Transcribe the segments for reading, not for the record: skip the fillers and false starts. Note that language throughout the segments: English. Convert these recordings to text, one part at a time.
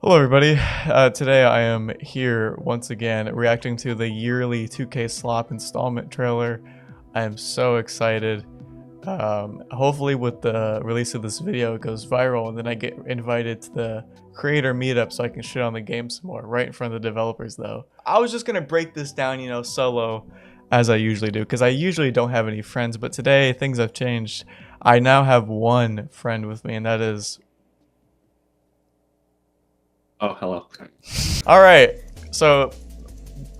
Hello everybody, today I am here once again reacting to the yearly 2K Slop installment trailer. I am so excited. Hopefully with the release of this video it goes viral and then I get invited to the creator meetup so I can shit on the game some more, right in front of the developers though. I was just gonna break this down, solo as I usually do, because I usually don't have any friends, but today things have changed. I now have one friend with me, and that is... Oh, hello. All right, so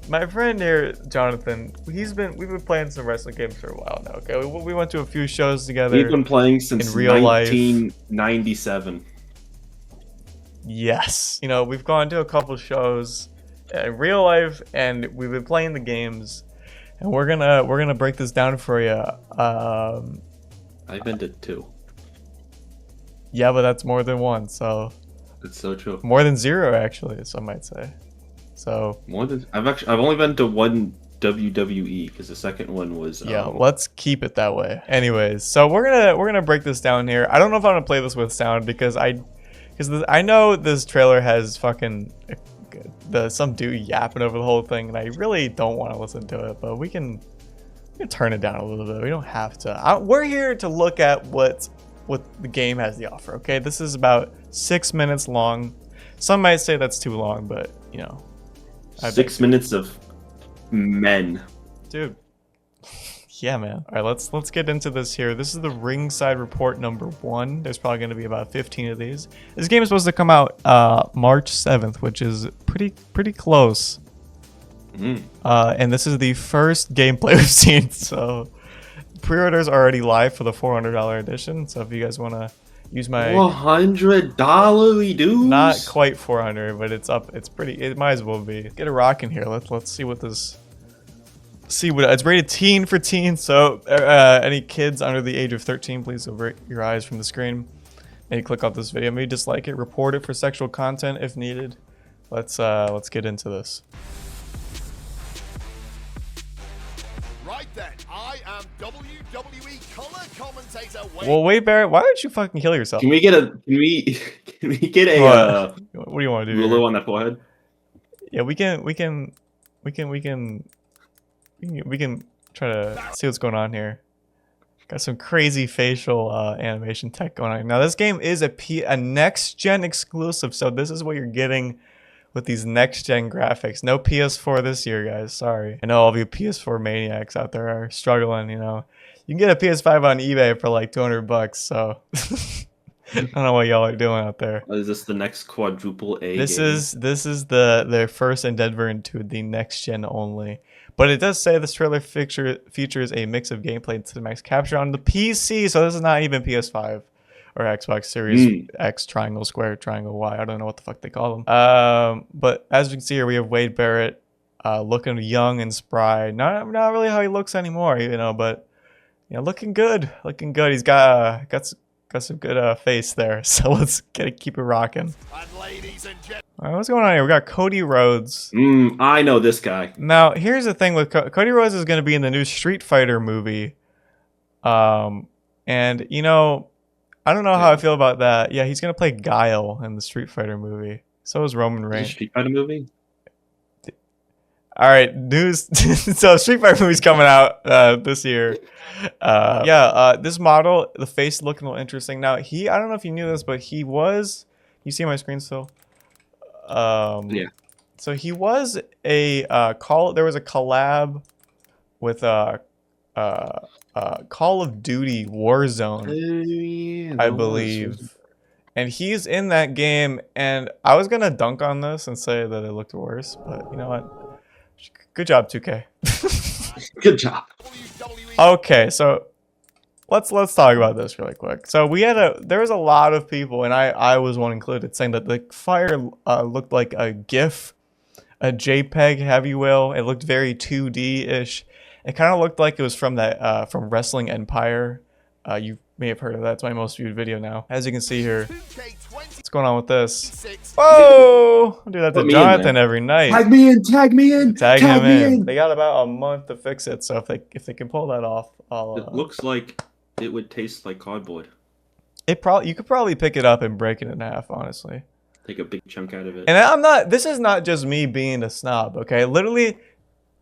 my friend here, Jonathan, we've been playing some wrestling games for a while now. Okay, we went to a few shows together. We've been playing since in real 1997. Yes, we've gone to a couple shows in real life, and we've been playing the games, and we're gonna break this down for you. I've been to 2. Yeah, but that's more than one, so. It's so true. More than 0, actually, some might say. So more than I've only been to 1 WWE because the second one was yeah. Let's keep it that way. Anyways, so we're gonna break this down here. I don't know if I'm gonna play this with sound because I know this trailer has fucking some dude yapping over the whole thing, and I really don't want to listen to it. But we can turn it down a little bit. We don't have to. We're here to look at what the game has to offer. Okay, this is about 6 minutes long. Some might say that's too long, but 6 minutes of men, dude. Yeah, man. All right, let's get into this here. This is the ringside report number 1. There's probably going to be about 15 of these. This game is supposed to come out March 7th, which is pretty close. And this is the first gameplay we've seen, so pre-orders are already live for the $400 edition, so if you guys want to use my $100 dudes, not quite 400, but it's up. It's pretty. It might as well be. Get a rock in here. Let's see what this. See what it's rated teen for teens. So any kids under the age of 13, please avert your eyes from the screen. And click off this video. Maybe dislike it. Report it for sexual content if needed. Let's get into this. Right then, I am WWE color commentator. Well, wait, Barrett, why don't you fucking kill yourself? Can we get a what do you want to do? Ruler on that forehead? Yeah, we can try to see what's going on here. Got some crazy facial animation tech going on. Now this game is a next gen exclusive, so this is what you're getting with these next gen graphics. No PS4 this year, guys. Sorry. I know all of you PS4 maniacs out there are struggling. You can get a PS5 on eBay for like $200. So I don't know what y'all are doing out there. Is this the next quadruple A? This is their first endeavor into the next gen only. But it does say this trailer features a mix of gameplay and cinematic capture on the PC. So this is not even PS5. Or Xbox Series X, triangle, square, triangle, Y. I don't know what the fuck they call them. But as you can see here, we have Wade Barrett looking young and spry. Not really how he looks anymore, but looking good. Looking good. He's got some good face there. So let's keep it rocking. All right, what's going on here? We got Cody Rhodes. I know this guy. Now, here's the thing with Cody Rhodes is going to be in the new Street Fighter movie. And I don't know how I feel about that. Yeah, he's gonna play Guile in the Street Fighter movie. So is Roman Reigns. Street Fighter movie? All right, news. So Street Fighter movie's coming out this year. This model, the face looking a little interesting. Now I don't know if you knew this, but he was. You see my screen still? Yeah. So he was a There was a collab with Call of Duty Warzone, I believe, and he's in that game. And I was gonna dunk on this and say that it looked worse, but you know what? Good job, 2K. Good job. Okay, so let's talk about this really quick. So there was a lot of people, and I was one included, saying that the fire looked like a GIF, a JPEG, have you will. It looked very 2D-ish. It kind of looked like it was from that from Wrestling Empire. You may have heard of that. It's my most viewed video now. As you can see here, what's going on with this? Whoa! I do that to Jonathan every night. Tag me in. Tag me in. Tag him in. They got about a month to fix it, so if they can pull that off, It looks like it would taste like cardboard. You could probably pick it up and break it in half, honestly. take a big chunk out of it. And I'm not. This is not just me being a snob. Okay, literally.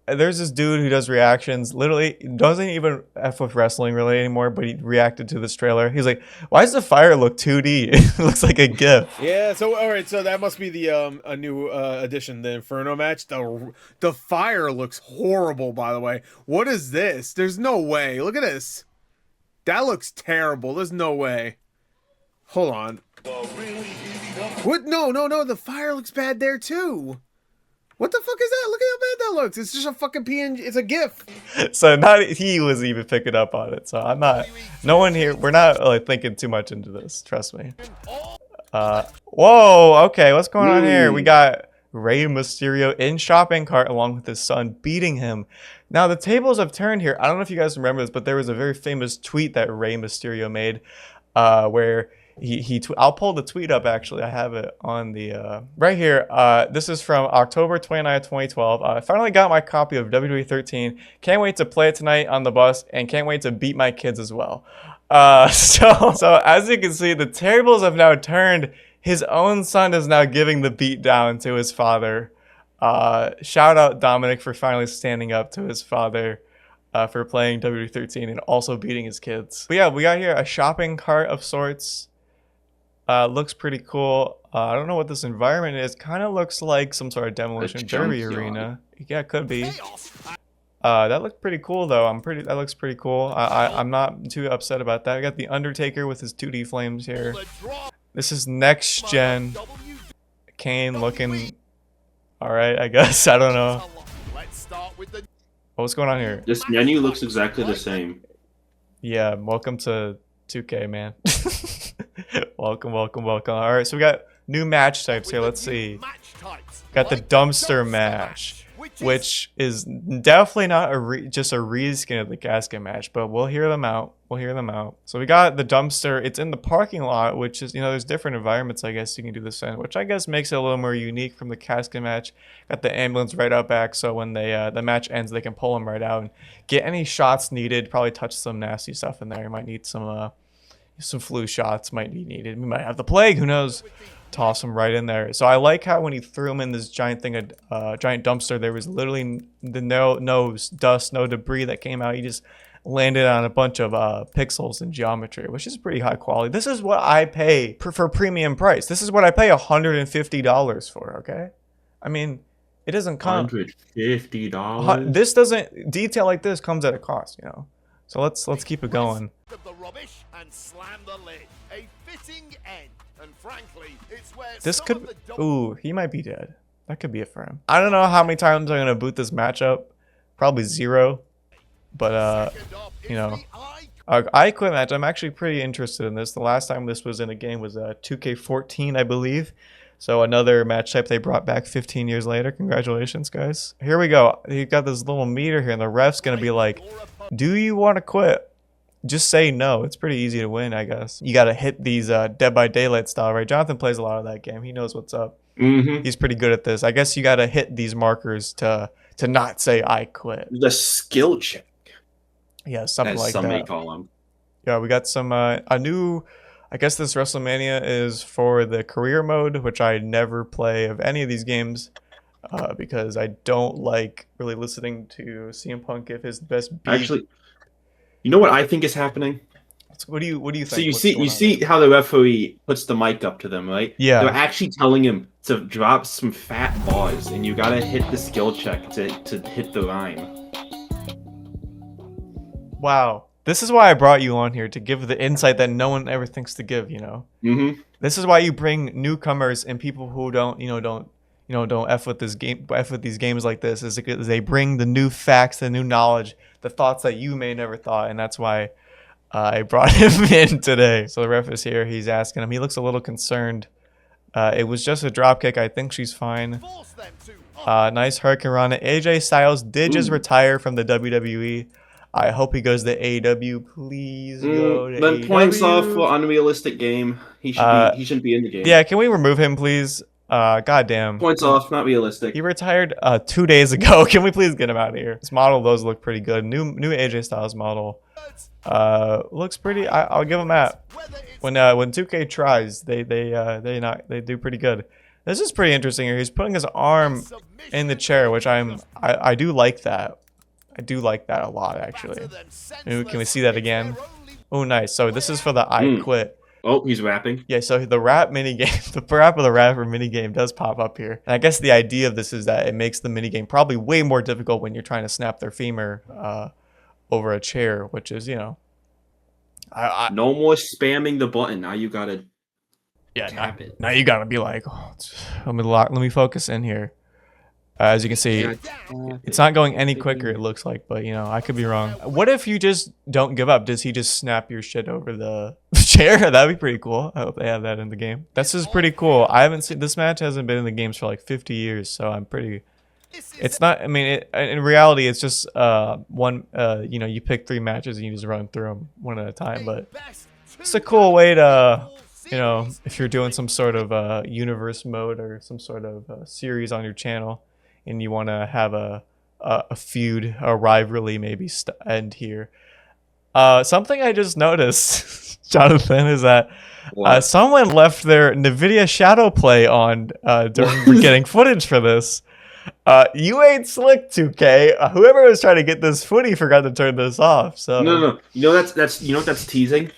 There's this dude who does reactions, literally doesn't even F with wrestling really anymore, but he reacted to this trailer. He's like, why does the fire look 2D? It looks like a GIF. Yeah, so all right, so that must be the a new addition, the Inferno match. The fire looks horrible, by the way. What is this? There's no way. Look at this. That looks terrible. There's no way. Hold on. What? No. The fire looks bad there too. What the fuck is that? Look at how bad that looks. It's just a fucking PNG. It's a GIF. So not he was even picking up on it. So I'm not. No one here. We're not like thinking too much into this. Trust me. Whoa. Okay. What's going on here? We got Rey Mysterio in shopping cart along with his son beating him. Now the tables have turned here. I don't know if you guys remember this, but there was a very famous tweet that Rey Mysterio made, where I'll pull the tweet up actually. I have it on the right here. This is from October 29, 2012. I finally got my copy of WWE 13. Can't wait to play it tonight on the bus and can't wait to beat my kids as well. So as you can see, the tables have now turned. His own son is now giving the beat down to his father. Shout out Dominic for finally standing up to his father. For playing WWE 13 and also beating his kids. But yeah, we got here a shopping cart of sorts. Looks pretty cool. I don't know what this environment is. Kind of looks like some sort of demolition derby arena. Yeah, it could be. That looked pretty cool though. That looks pretty cool. I'm not too upset about that. We got the Undertaker with his 2D flames here. This is next gen. Kane looking all right, I guess. I don't know. What's going on here? This menu looks exactly the same. Yeah, welcome to 2K, man. welcome. All right, so we got new match types here. Let's see. Got the dumpster match, which is definitely not just a reskin of the casket match, but we'll hear them out. So we got the dumpster. It's in the parking lot, which is, there's different environments, I guess, you can do this in, which I guess makes it a little more unique from the casket match. Got the ambulance right out back, so when the match ends, they can pull them right out and get any shots needed. Probably touch some nasty stuff in there. You might need some flu shots might be needed. We might have the plague, who knows? Toss them right in there. So I like how when he threw him in this giant thing, giant dumpster, there was literally no dust, no debris that came out. He just landed on a bunch of pixels and geometry, which is pretty high quality. This is what I pay for premium price. This is what I pay $150 for, okay? I mean, it doesn't come... $150? This doesn't... Detail like this comes at a cost, So let's keep it going. The rubbish and slam the lid. A fitting end. And frankly, it's where this could... Ooh, he might be dead. That could be it for him. I don't know how many times I'm going to boot this matchup. Probably 0. But, I quit match. I'm actually pretty interested in this. The last time this was in a game was 2K14, I believe. So another match type they brought back 15 years later. Congratulations, guys. Here we go. You got this little meter here, and the ref's going to be like, do you want to quit? Just say no. It's pretty easy to win, I guess. You got to hit these Dead by Daylight style, right? Jonathan plays a lot of that game. He knows what's up. He's pretty good at this. I guess you got to hit these markers to not say I quit. The skill check. Yeah, something like that. Some may call them. Yeah, we got some a new. I guess this WrestleMania is for the career mode, which I never play of any of these games because I don't like really listening to CM Punk give his best beat. Actually, you know what I think is happening? What do you think? So you see how the referee puts the mic up to them, right? Yeah. They're actually telling him to drop some fat bars, and you gotta hit the skill check to hit the rhyme. Wow. This is why I brought you on here, to give the insight that no one ever thinks to give, This is why you bring newcomers and people who don't F with this game, F with these games like this, is because they bring the new facts, the new knowledge, the thoughts that you may never thought, and that's why I brought him in today. So the ref is here. He's asking him. He looks a little concerned. It was just a drop kick. I think she's fine. Nice Hurricane Rana. AJ Styles did just retire from the WWE. I hope he goes to AEW. Please go to Then AEW. points off for unrealistic game. He shouldn't be in the game. Yeah, can we remove him, please? Goddamn. Points off, not realistic. He retired 2 days ago. Can we please get him out of here? This model does look pretty good. New AJ Styles model. Looks pretty. I'll give him that. When 2K tries, they do pretty good. This is pretty interesting here. He's putting his arm in the chair, which I do like that. I do like that a lot, actually. Maybe, can we see that again? Oh, nice. So this is for the I quit. Oh, he's rapping. Yeah, so the rap minigame, the rap of the rapper minigame does pop up here. And I guess the idea of this is that it makes the minigame probably way more difficult when you're trying to snap their femur over a chair, which is, you know. No more spamming the button. Now you gotta tap it. Now you gotta be like, oh, let me focus in here. As you can see, it's not going any quicker, it looks like, but you know, I could be wrong. What if you just don't give up? Does he just snap your shit over the chair? That'd be pretty cool. I hope they have that in the game. This is pretty cool. I haven't seen, this match hasn't been in the games for like 50 years, so I'm pretty, it's not, I mean, in reality, it's just one, you know, you pick 3 matches and you just run through them one at a time, but it's a cool way to, you know, if you're doing some sort of universe mode or some sort of series on your channel, and you want to have a feud, a rivalry maybe end here. Something I just noticed, Jonathan, is that someone left their NVIDIA Shadow Play on during getting footage for this. You ain't slick, 2K. Whoever was trying to get this footy forgot to turn this off. So no. You know that's you know what that's teasing?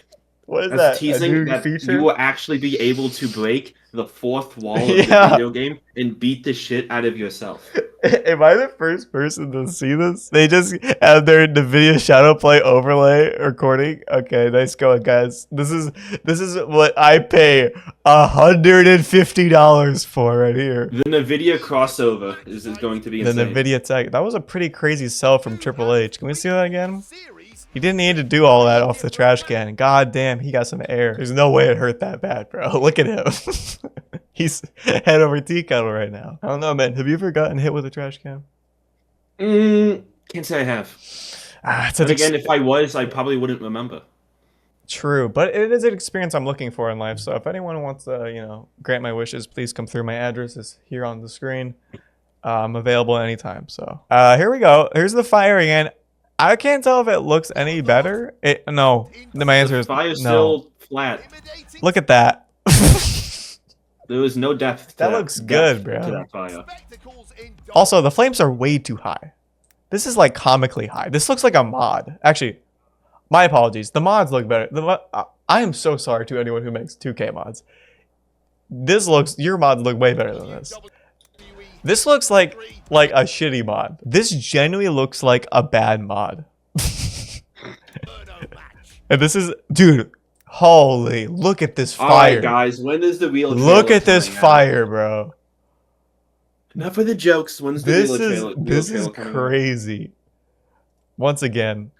What is That's that? teasing that feature? you will actually be able to break the 4th wall of the video game and beat the shit out of yourself. Am I the first person to see this? They just have their NVIDIA Shadow Play overlay recording. Okay, nice going, guys. This is what I pay $150 for right here. The NVIDIA crossover is going to be insane. The NVIDIA tech. That was a pretty crazy sell from Triple H. Can we see that again? He didn't need to do all that off the trash can. God damn, he got some air. There's no way it hurt that bad, bro. Look at him. He's head over tea kettle right now. I don't know, man. Have you ever gotten hit with a trash can? Can't say I have. But again, if I was, I probably wouldn't remember. True, but it is an experience I'm looking for in life. So if anyone wants to, you know, grant my wishes, please come through. My address is here on the screen. I'm available anytime. So here we go. Here's the fire again. I can't tell if it looks any better. No. My answer is fire's no. Still flat. Look at that. There was no depth. That looks good, bro. To that fire. Also, the flames are way too high. This is like comically high. This looks like a mod. Actually, my apologies. The mods look better. I am so sorry to anyone who makes 2K mods. Your mods look way better than this. This looks like a shitty mod. This genuinely looks like a bad mod. And this is, dude, holy, look at this fire. Alright, guys, when is the real trailer? Look at this fire, bro. Not for the jokes. When's the real trailer? This is crazy. Once again,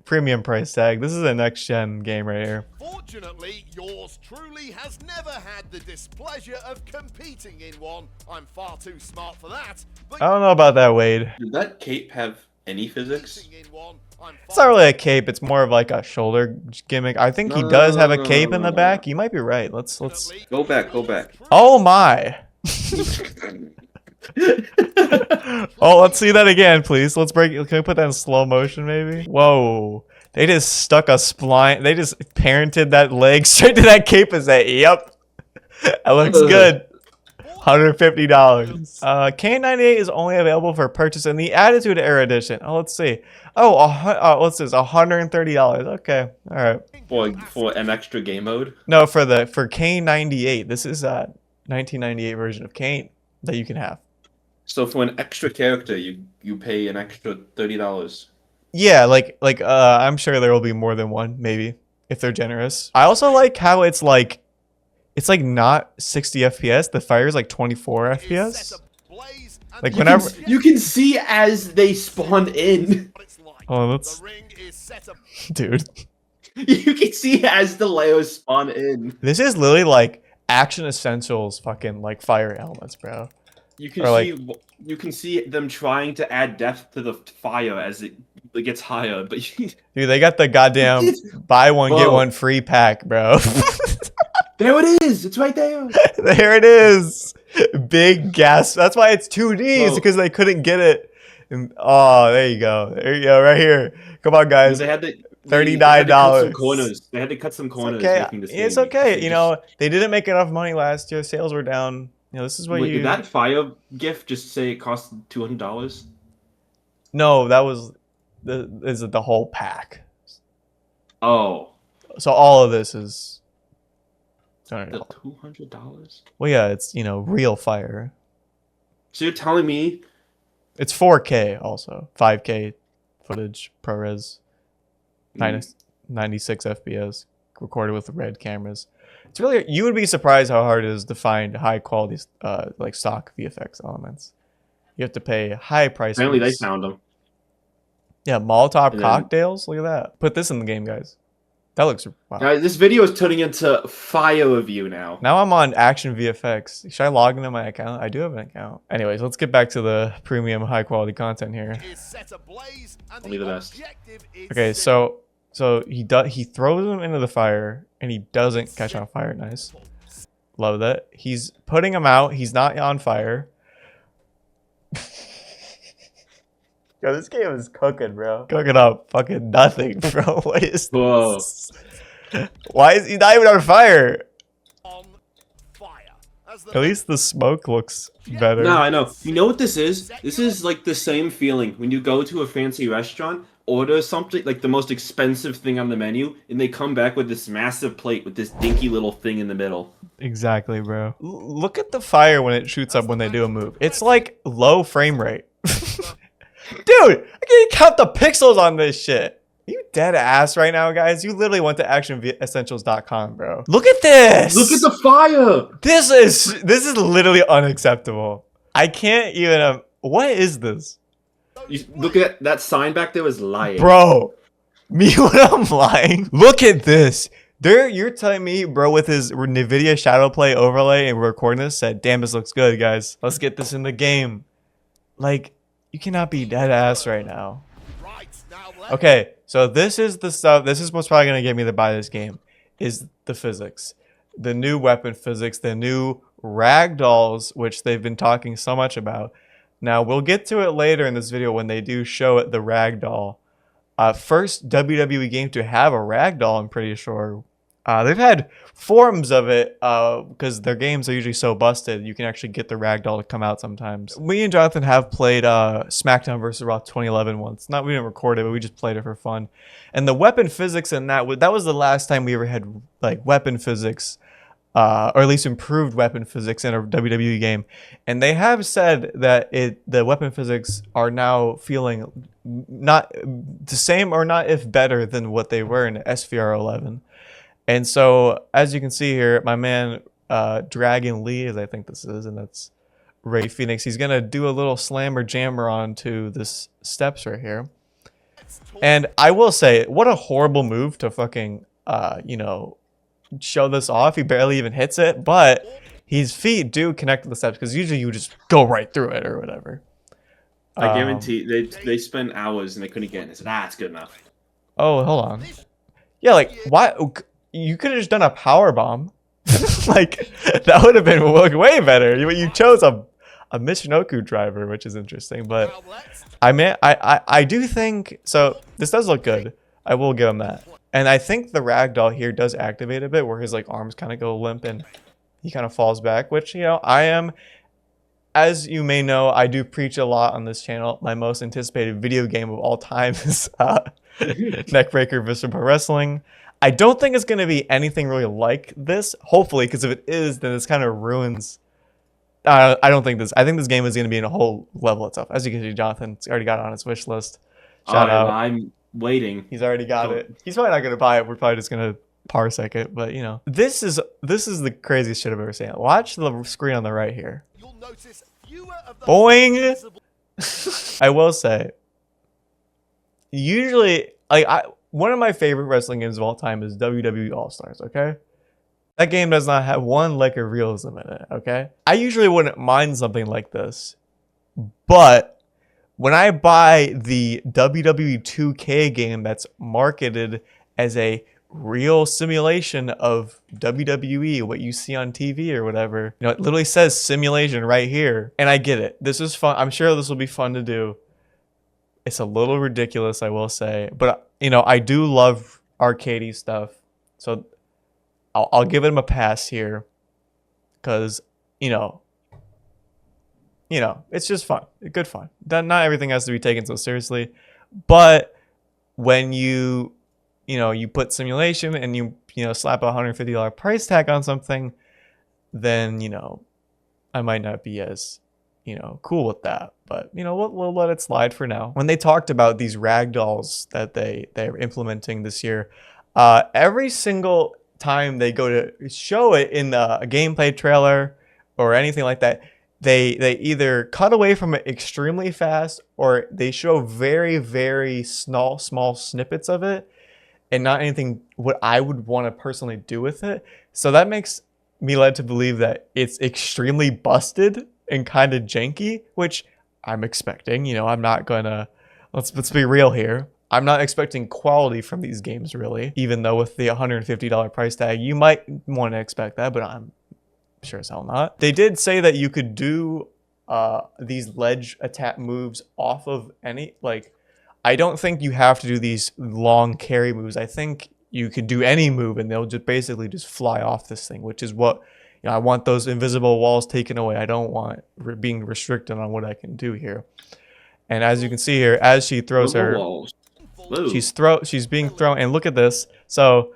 premium price tag. This is a next gen game right here. Fortunately, yours truly has never had the displeasure of competing in one. I'm far too smart for that. I don't know about that, Wade. Did that cape have any physics? It's not really a cape. It's more of like a shoulder gimmick. I think he does have a cape in the back. You might be right. Let's go back. Go back. Oh my. Oh, let's see that again, please. Let's break. Can we put that in slow motion, maybe? Whoa. They just stuck a spline. They just parented that leg straight to that cape and said, yep. That looks good. $150. K98 is only available for purchase in the Attitude Era Edition. Oh, let's see. Oh, what's this? $130. Okay. All right. For an extra game mode? No, for K98. This is a 1998 version of Kane that you can have. So for an extra character, you pay an extra $30. Yeah, like I'm sure there will be more than one, maybe, if they're generous. I also like how it's like not 60 FPS. The fire is like 24 FPS. Like whenever you can see as they spawn in. Oh, that's dude. You can see as the layers spawn in. This is literally like Action Essentials fucking like fire elements, bro. You can see them trying to add depth to the fire as it gets higher, but dude, they got the goddamn buy one get one free pack, bro. There it is. It's right there. There it is. Big gas. That's why it's 2Ds, because they couldn't get it. And, oh, there you go. There you go, right here. Come on, guys. They had the $39. corners. They had to cut some corners Okay, making this it's game okay. because they You just- know, they didn't make enough money last year. Sales were down. You know, this is what Wait, you. did that fire gift just say it cost $200? No, that was the whole pack. Oh, So all of this is $200. the $200. Well, yeah, it's real fire. So you're telling me It's 4K also, 5K footage, ProRes, 96 FPS, recorded with red cameras. It's really, you would be surprised how hard it is to find high quality like stock VFX elements. You have to pay high prices. apparently they found them. Yeah, Molotov And then- cocktails. Look at that. Put this in the game, guys. That looks wow. Guys, this video is turning into fire review now. Now I'm on Action VFX. Should I log into my account? I do have an account. Anyways, let's get back to the premium high quality content here. Is set ablaze, and Only the best. objective is Okay, simple. so he throws him into the fire and he doesn't catch on fire. Nice. Love that. He's putting him out. He's not on fire. Yo, this game is cooking, bro. Cooking up fucking nothing, bro. What is Whoa. this? Why is he not even on fire? On fire. As the At least the smoke looks better. No, I know. You know what this is? This is like the same feeling when you go to a fancy restaurant, order something like the most expensive thing on the menu, and they come back with this massive plate with this dinky little thing in the middle. Exactly, bro. Look at the fire when it shoots up when they do a move. It's like low frame rate. Dude, I can't count the pixels on this shit. Are you dead ass right now, guys? You literally went to actionessentials.com, bro. Look at this. Look at the fire! This is literally unacceptable. I can't even. What is this, You look at that sign back there was lying. bro? Me when I'm lying. Look at this. You're telling me, bro, with his NVIDIA Shadow Play overlay and recording this, said, "Damn, this looks good, guys. Let's get this in the game." Like, you cannot be dead ass right now. right now let Okay, so this is the stuff. This is what's probably gonna get me to buy this game. Is the physics, the new weapon physics, the new Ragdolls, which they've been talking so much about. Now we'll get to it later in this video when they do show it, the Ragdoll. First WWE game to have a Ragdoll, I'm pretty sure. They've had forums of it because their games are usually so busted. You can actually get the Ragdoll to come out sometimes. Me and Jonathan have played SmackDown vs. Raw 2011 once. We didn't record it, but we just played it for fun. And the weapon physics in that was the last time we ever had like weapon physics, or at least improved weapon physics in a WWE game. And they have said that the weapon physics are now feeling not the same or not if better than what they were in SVR 11. And so, as you can see here, my man Dragon Lee, as I think this is, and that's Ray Phoenix, he's going to do a little slammer jammer onto this steps right here. And I will say, what a horrible move to fucking, show this off. He barely even hits it, but his feet do connect to the steps because usually you just go right through it or whatever. I guarantee they spent hours and they couldn't get it. I said, it's good enough. Oh, hold on. Yeah, like, why? You could have just done a power bomb. Like, that would have been way better. You chose a Michinoku driver, which is interesting. But now let's I do think so. This does look good. I will give him that. And I think the Ragdoll here does activate a bit, where his like arms kind of go limp and he kind of falls back. Which I am, as you may know, I do preach a lot on this channel. My most anticipated video game of all time is Neckbreaker vs. Pro Wrestling. I don't think it's going to be anything really like this, hopefully, because if it is, then this kind of ruins. I don't think this. I think this game is going to be in a whole level itself. As you can see, Jonathan's already got it on his wish list. Shout out. I'm waiting. He's already got it. He's probably not going to buy it. We're probably just going to parsec it. But, this is the craziest shit I've ever seen. Watch the screen on the right here. you'll notice fewer of those Boing! visible I will say, usually, one of my favorite wrestling games of all time is WWE All-Stars, okay? That game does not have one lick of realism in it, okay? I usually wouldn't mind something like this, but when I buy the WWE 2K game that's marketed as a real simulation of WWE, what you see on TV or whatever, it literally says simulation right here, and I get it. This is fun. I'm sure this will be fun to do. It's a little ridiculous, I will say. But, you know, I do love arcadey stuff. So I'll give him a pass here. Because, you know, it's just fun. Good fun. Not everything has to be taken so seriously. But when you put simulation and you slap a $150 price tag on something, then, I might not be as, cool with that. But, we'll let it slide for now. When they talked about these ragdolls that they're implementing this year, every single time they go to show it in a gameplay trailer or anything like that, they either cut away from it extremely fast or they show very, very small snippets of it and not anything what I would want to personally do with it. So that makes me led to believe that it's extremely busted and kind of janky, which I'm expecting. I'm not gonna, let's be real here. I'm not expecting quality from these games really, even though with the $150 price tag, you might want to expect that, but I'm sure as hell not. They did say that you could do these ledge attack moves off of any, like, I don't think you have to do these long carry moves. I think you could do any move and they'll just basically just fly off this thing, which is what, I want those invisible walls taken away. I don't want being restricted on what I can do here. And as you can see here, as she throws her, she's being thrown, and look at this. So,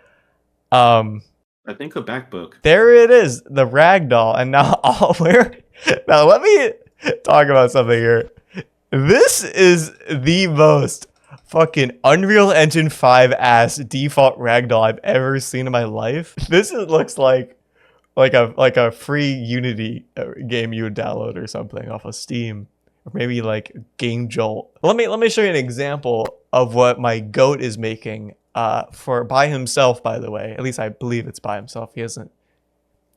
I think a back book. There it is, the ragdoll. And now now let me talk about something here. This is the most fucking Unreal Engine 5 ass default ragdoll I've ever seen in my life. This looks like a free Unity game you would download or something off of Steam, or maybe like Game Jolt. Let me show you an example of what my goat is making by himself, by the way. At least I believe it's by himself. He hasn't.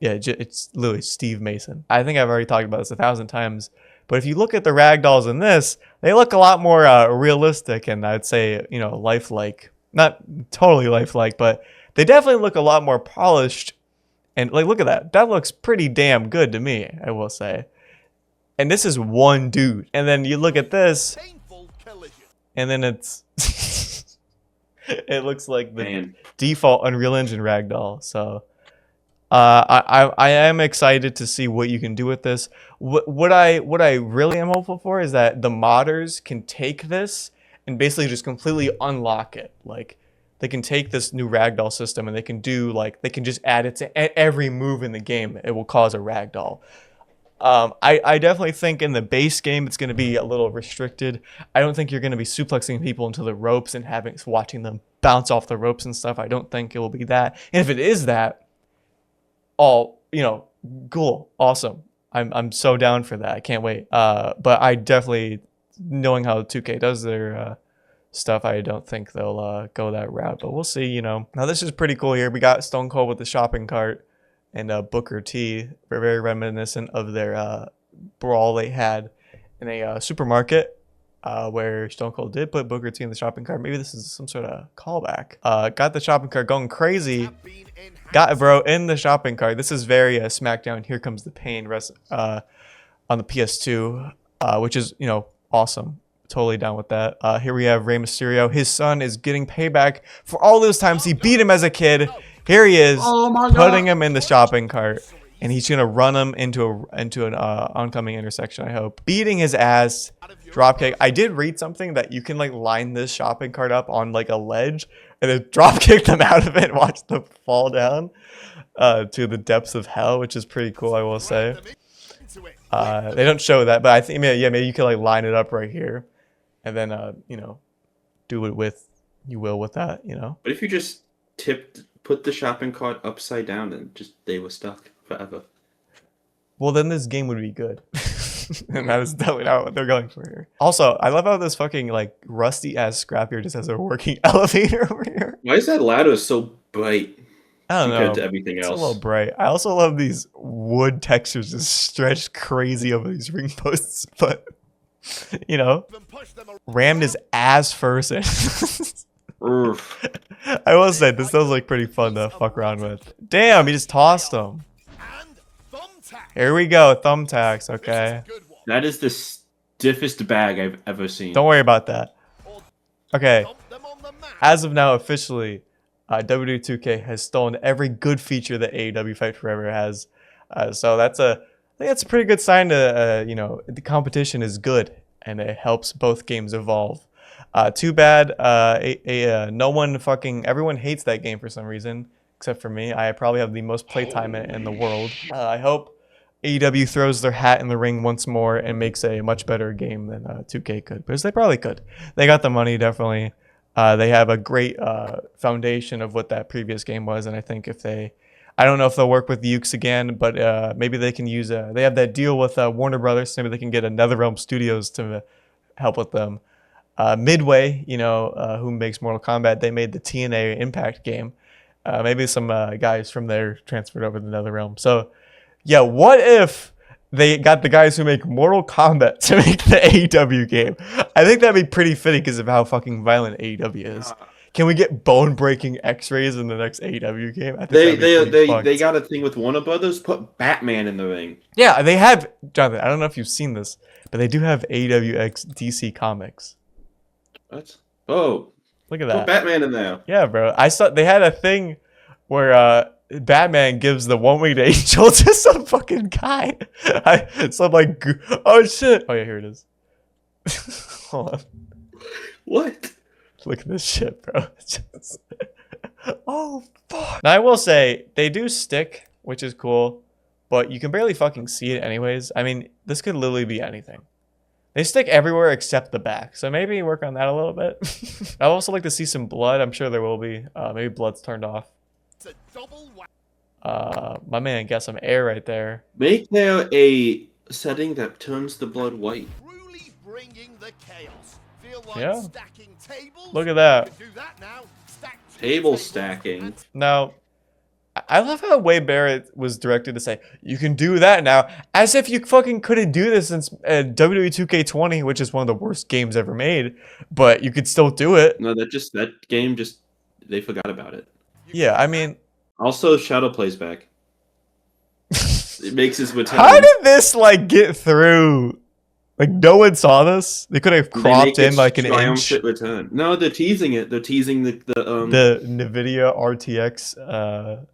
Yeah, it's literally Steve Mason. I think I've already talked about this 1,000 times. But if you look at the ragdolls in this, they look a lot more realistic and I'd say, lifelike. Not totally lifelike, but they definitely look a lot more polished. And like, look at that. That looks pretty damn good to me, I will say. And this is one dude. And then you look at this, and then it's it looks like the default Unreal Engine ragdoll. So I am excited to see what you can do with this. What I really am hopeful for is that the modders can take this and basically just completely unlock it. Like, they can take this new ragdoll system and they can just add it to every move in the game. It will cause a ragdoll. I definitely think in the base game it's going to be a little restricted. I don't think you're going to be suplexing people into the ropes and watching them bounce off the ropes and stuff. I don't think it will be that. And if it is that, cool, awesome. I'm so down for that. I can't wait. But I definitely, knowing how 2K does their stuff, I don't think they'll go that route. But we'll see. Now this is pretty cool here. We got Stone Cold with the shopping cart and Booker T. Very reminiscent of their brawl they had in a supermarket. Where Stone Cold did put Booker T in the shopping cart. Maybe this is some sort of callback. Got the shopping cart going crazy. Got it, bro, in the shopping cart. This is very SmackDown Here Comes the Pain on the PS2, which is, awesome. Totally down with that. Here we have Rey Mysterio. His son is getting payback for all those times he beat him as a kid. Here he is, putting him in the shopping cart. And he's going to run him into an oncoming intersection, I hope. Beating his ass. Dropkick. I did read something that you can, like, line this shopping cart up on, like, a ledge and then dropkick them out of it and watch them fall down to the depths of hell, which is pretty cool, I will say. They don't show that, but I think, maybe you can, like, line it up right here and then, do it with that, But if you just put the shopping cart upside down and they were stuck forever. Well, then this game would be good. And that is definitely not what they're going for here. Also, I love how this fucking, like, rusty-ass scrapyard just has a working elevator over here. Why is that ladder so bright I don't know. compared to everything else? It's a little bright. I also love these wood textures just stretched crazy over these ring posts, but, rammed his ass first. I will say, this does look pretty fun to fuck around with. Damn, he just tossed him. Here we go, thumbtacks, okay. That is the stiffest bag I've ever seen. Don't worry about that. Okay, Dump them on the map. as of now, officially, WWE 2K has stolen every good feature that AEW Fight Forever has. So I think that's a pretty good sign to, the competition is good and it helps both games evolve. Too bad, everyone hates that game for some reason, except for me. I probably have the most playtime in the world. I hope AEW throws their hat in the ring once more and makes a much better game than 2K could, because they probably could. They got the money, definitely. They have a great foundation of what that previous game was, and I think I don't know if they'll work with Ukes again, but maybe they can use, they have that deal with Warner Brothers, so maybe they can get NetherRealm Studios to help with them. Midway, who makes Mortal Kombat, they made the TNA Impact game. Maybe some guys from there transferred over to NetherRealm. So, yeah, what if they got the guys who make Mortal Kombat to make the AEW game? I think that'd be pretty fitting because of how fucking violent AEW is. Can we get bone-breaking X-rays in the next AEW game? I think They got a thing with Warner Brothers. Put Batman in the ring. Yeah, they have, Jonathan. I don't know if you've seen this, but they do have AEW X DC Comics. What? Oh, Look at put that. Batman in there. Yeah, bro. I saw they had a thing where Batman gives the one-winged angel to some fucking guy. So I'm like, oh shit. Oh yeah, here it is. Hold on. What? Look at this shit, bro. Oh fuck. Now I will say they do stick, which is cool, but you can barely fucking see it anyways. I mean, this could literally be anything. They stick everywhere except the back, so maybe work on that a little bit. I'd also like to see some blood. I'm sure there will be. Maybe blood's turned off. It's a double My man got some air right there. Make there a setting that turns the blood white. truly bringing the chaos. Feel like Yeah. stacking tables? Look at that. You can do that now. Stack two Table tables stacking. and Now, I love how Wade Barrett was directed to say, you can do that now, as if you fucking couldn't do this since WWE 2K20, which is one of the worst games ever made, but you could still do it. No, that game just they forgot about it. Yeah, I mean, Also, Shadow plays back. It makes his return. how did this, get through? Like, no one saw this? They could have They cropped make in, its an inch. triumphant return. No, they're teasing it. They're teasing the NVIDIA RTX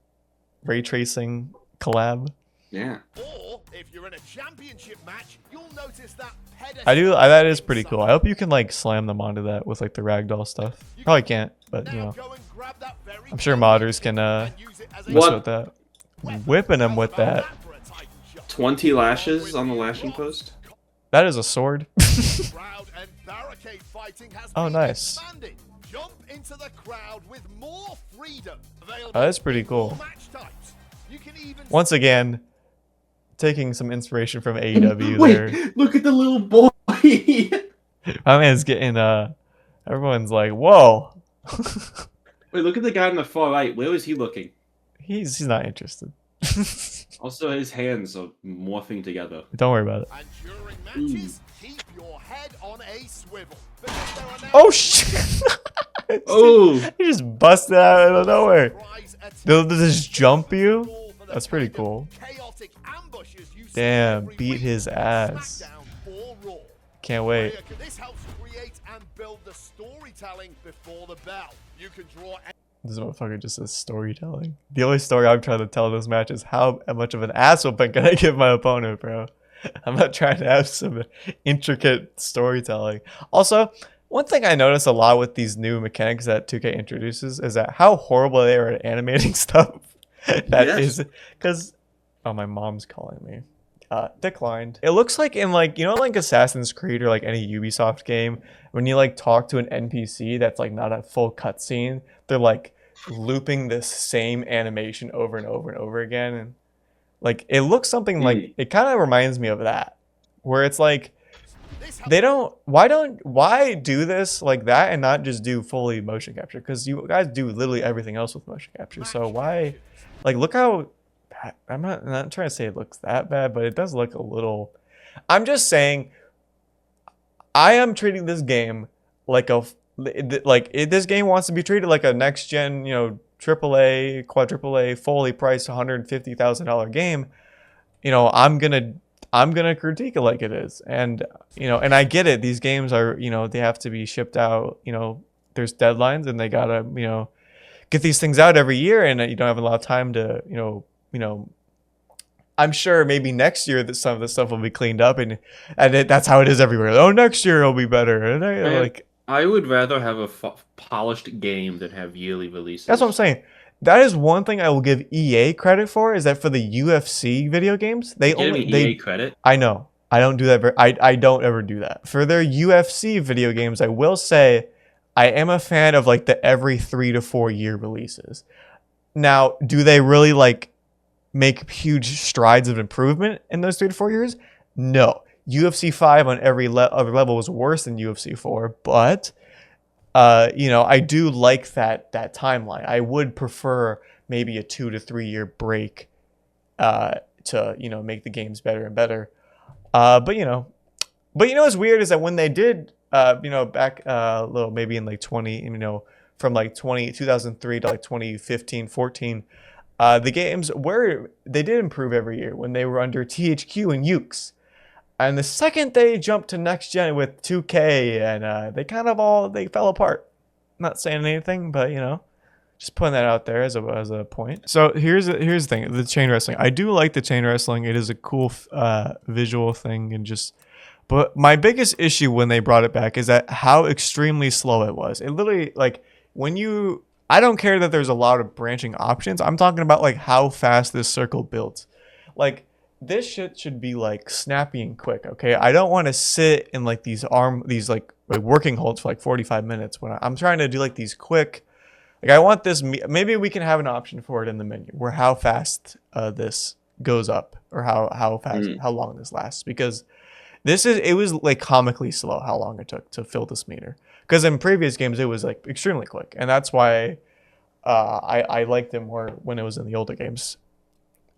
ray tracing collab. yeah. Or if you're in a championship match, you'll notice that pedestal. That is pretty cool. I hope you can, slam them onto that with, the Ragdoll stuff. Probably can't, but, Now go and grab that very I'm sure modders can, and use it as a mess What? with that. Whipping them with that. 20 lashes on the lashing post. That is a sword. Crowd and barricade fighting has Oh, been nice. expanded. Jump into the crowd with more freedom. Available Oh, that's pretty in cool. more match types. You can even Once again, taking some inspiration from AEW there. Wait, look at the little boy. My man's getting, everyone's like, whoa. Wait, look at the guy on the far right. Where was he looking? He's not interested. Also, his hands are morphing together. Don't worry about it. And during matches, keep your head on a swivel. Because there are now Oh, shit. Oh, He just busted out of nowhere. surprise attacks. They'll just jump you? All for the That's pretty kind of cool. chaotic ambushes you see Damn, every beat week his on ass. SmackDown or Raw. Can't wait. This helps create and build the storytelling before the bell. You can draw This motherfucker just says storytelling. The only story I'm trying to tell in this match is how much of an ass whooping can I give my opponent, bro. I'm not trying to have some intricate storytelling. Also, one thing I notice a lot with these new mechanics that 2K introduces is that how horrible they are at animating stuff. That Yes. is because my mom's calling me. Declined. It looks like in like Assassin's Creed or any Ubisoft game, when you talk to an NPC that's not a full cutscene, they're looping this same animation over and over and over again, and it looks something it kind of reminds me of that, where it's why do this like that and not just do fully motion capture, because you guys do literally everything else with motion capture, so why look how I'm not trying to say it looks that bad, but it does look a little. I'm just saying I am treating this game this game wants to be treated like a next gen, AAA, quadruple A, fully priced $150,000 game. I'm I'm gonna critique it like it is. And and I get it. These games are, they have to be shipped out. There's deadlines, and they gotta, get these things out every year, and you don't have a lot of time to, I'm sure maybe next year that some of the stuff will be cleaned up, and that's how it is everywhere. Oh, next year it'll be better. And I would rather have a polished game than have yearly releases. That's what I'm saying. That is one thing I will give EA credit for, is that for the UFC video games, they EA credit. I know. I don't do that. I don't ever do that. For their UFC video games, I will say I am a fan of like the every 3 to 4 year releases. Now, do they really like make huge strides of improvement in those 3 to 4 years? No. UFC 5 on every other level was worse than UFC 4, but I do like that timeline. I would prefer maybe a 2 to 3 year break to make the games better and better. But what's weird is that when they did back a little, maybe in like from like 2003 to like 2015, 14, the games they did improve every year when they were under THQ and Ukes. And the second they jumped to next gen with 2K, and they fell apart. Not saying anything, but just putting that out there as a point. So here's the thing: the chain wrestling. I do like the chain wrestling. It is a cool visual thing, but my biggest issue when they brought it back is that how extremely slow it was. It literally, like, I don't care that there's a lot of branching options. I'm talking about like how fast this circle builds. Like, this shit should be like snappy and quick, okay? I don't want to sit in like these working holds for like 45 minutes when I'm trying to do like these quick. Like, I want this. Maybe we can have an option for it in the menu where how fast this goes up, or how fast how long this lasts, because it was like comically slow how long it took to fill this meter. Because in previous games it was like extremely quick, and that's why I liked it more when it was in the older games.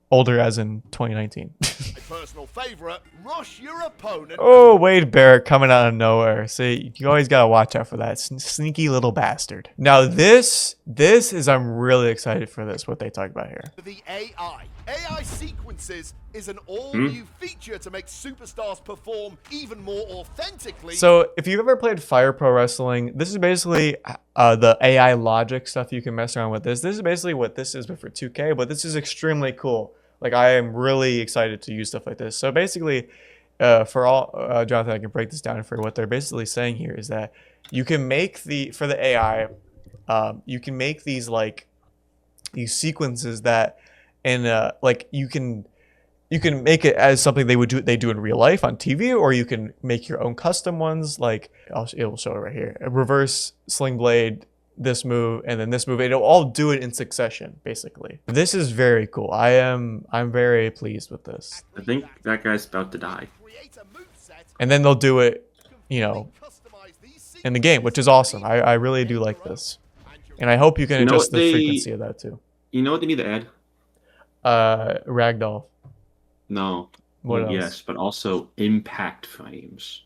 Older as in 2019. A personal favorite, rush your opponent. Oh, Wade Barrett coming out of nowhere. See, you always gotta watch out for that sneaky little bastard. Now this is, I'm really excited for this, what they talk about here. The AI sequences is an all-new feature to make superstars perform even more authentically. So if you've ever played Fire Pro Wrestling, this is basically the AI logic stuff you can mess around with. This is basically what this is, but for 2K, but this is extremely cool. Like, I am really excited to use stuff like this. So basically, for all, Jonathan, I can break this down for what they're basically saying here is that you can make for the AI, you can make these sequences that, and like you can make it as something they do in real life on TV, or you can make your own custom ones. Like, it will show it right here: a reverse sling blade, this move, and then this move. It'll all do it in succession, basically. This is very cool. I'm very pleased with this. I think that guy's about to die. And then they'll do it, in the game, which is awesome. I really do like this, and I hope you can adjust the frequency of that too. You know what they need to add? Ragdoll. No. What else? Yes, but also impact frames.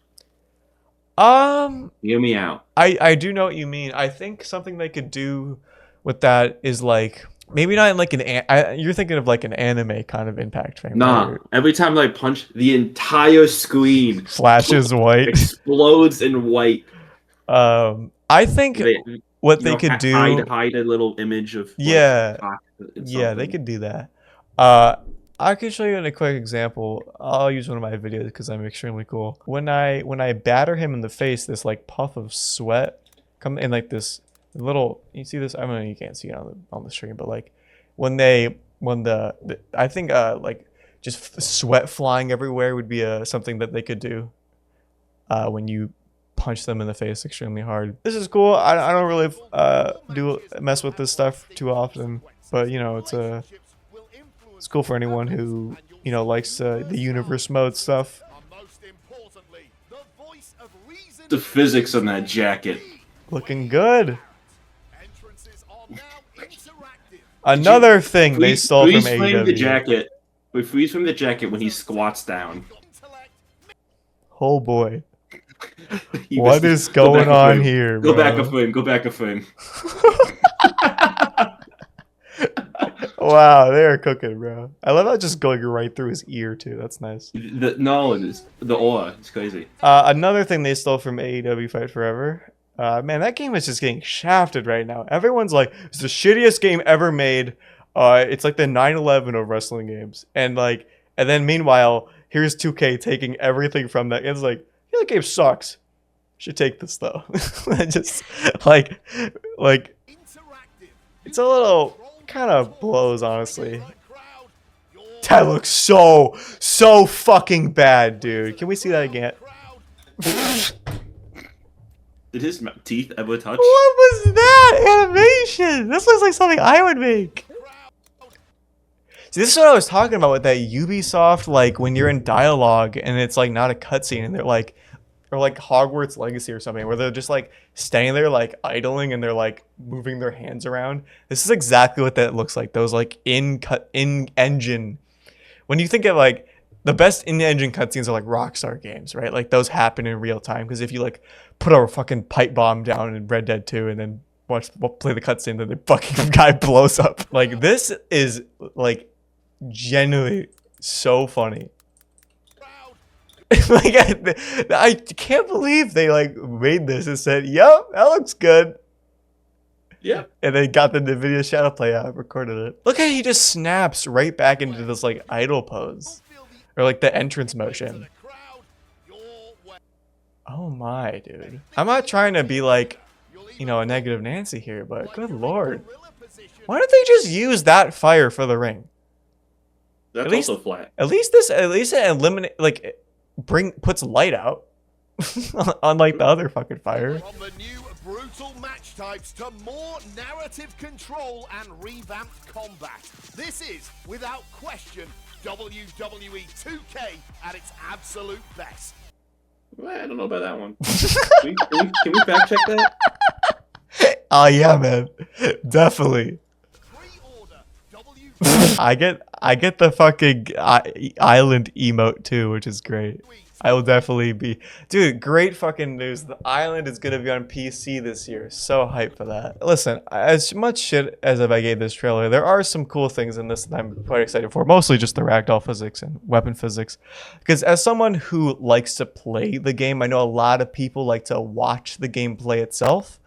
Hear me out. I do know what you mean. I think something they could do with that is like, maybe not in like you're thinking of like an anime kind of impact frame. Nah, every time I punch, the entire screen flashes white, explodes in white. I think what they could do, hide a little image of they could do that. I can show you in a quick example. I'll use one of my videos because I'm extremely cool. When I batter him in the face, this like puff of sweat come in, like this little. You see this? I mean, you can't see it on the screen, but like I think like just sweat flying everywhere would be something that they could do when you punch them in the face extremely hard. This is cool. I don't really mess with this stuff too often, but it's cool for anyone who likes the universe mode stuff. The physics on that jacket looking good. Another thing they stole from AEW. We freeze from the jacket when he squats down. Oh boy. What is going on here, bro? Go back a frame. Wow, they're cooking, bro. I love how it's just going right through his ear too. That's nice. No, it's the aura. It's crazy. Another thing they stole from AEW Fight Forever. Man, that game is just getting shafted right now. Everyone's like, it's the shittiest game ever made. It's like the 9/11 of wrestling games. And then meanwhile, here's 2K taking everything from that. It's like, yeah, the game sucks. Should take this though. Just like it's a little kind of blows, honestly. That looks so fucking bad, dude. Can we see that again? Did his teeth ever touch? What was that animation? This looks like something I would make. See, this is what I was talking about with that Ubisoft, like when you're in dialogue and it's like not a cutscene and they're like, or like Hogwarts Legacy or something, where they're just like standing there like idling and they're like moving their hands around. This is exactly what that looks like. Those like in-engine. When you think of like the best in-engine cutscenes are like Rockstar games, right? Like those happen in real time because if you like put a fucking pipe bomb down in Red Dead 2 and then play the cutscene, then the fucking guy blows up. Like this is like genuinely so funny. Like I can't believe they like made this and said, "Yep, that looks good." Yeah. And they got the NVIDIA Shadow Play out, recorded it. Look how he just snaps right back into this like idle pose, or like the entrance motion. Oh my, dude! I'm not trying to be like, you know, a negative Nancy here, but good lord, why don't they just use that fire for the ring? That's also flat. At least it eliminate like puts light out, unlike the other fucking fire. From the new brutal match types to more narrative control and revamped combat, this is without question WWE 2K at its absolute best. Well, I don't know about that one. Can we fact check that? Oh yeah, man, definitely. I get the fucking island emote too, which is great. I will definitely be, dude. Great fucking news. The island is gonna be on PC this year. So hyped for that. Listen, as much shit as I gave this trailer, there are some cool things in this that I'm quite excited for. Mostly just the ragdoll physics and weapon physics. Because as someone who likes to play the game, I know a lot of people like to watch the gameplay itself.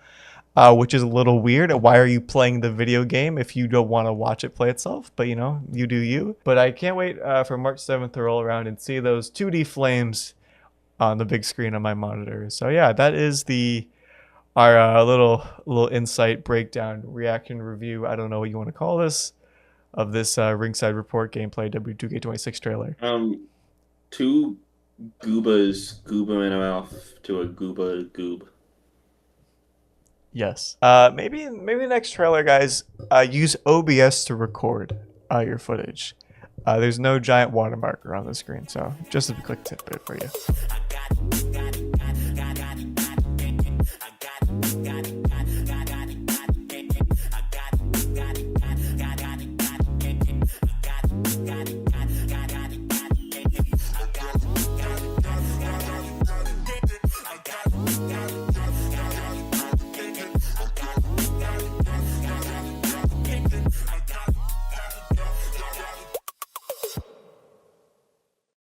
Which is a little weird. Why are you playing the video game if you don't want to watch it play itself? But you know, you do you. But I can't wait for March 7th to roll around and see those 2D flames on the big screen on my monitor. So yeah, that is our little insight breakdown reaction review. I don't know what you want to call this of this Ringside Report gameplay WWE 2K26 trailer. 2 goobas gooba in a mouth to a gooba goob. Yes. Maybe the next trailer, guys, use OBS to record your footage. There's no giant watermarker on the screen, so just a quick tidbit for you.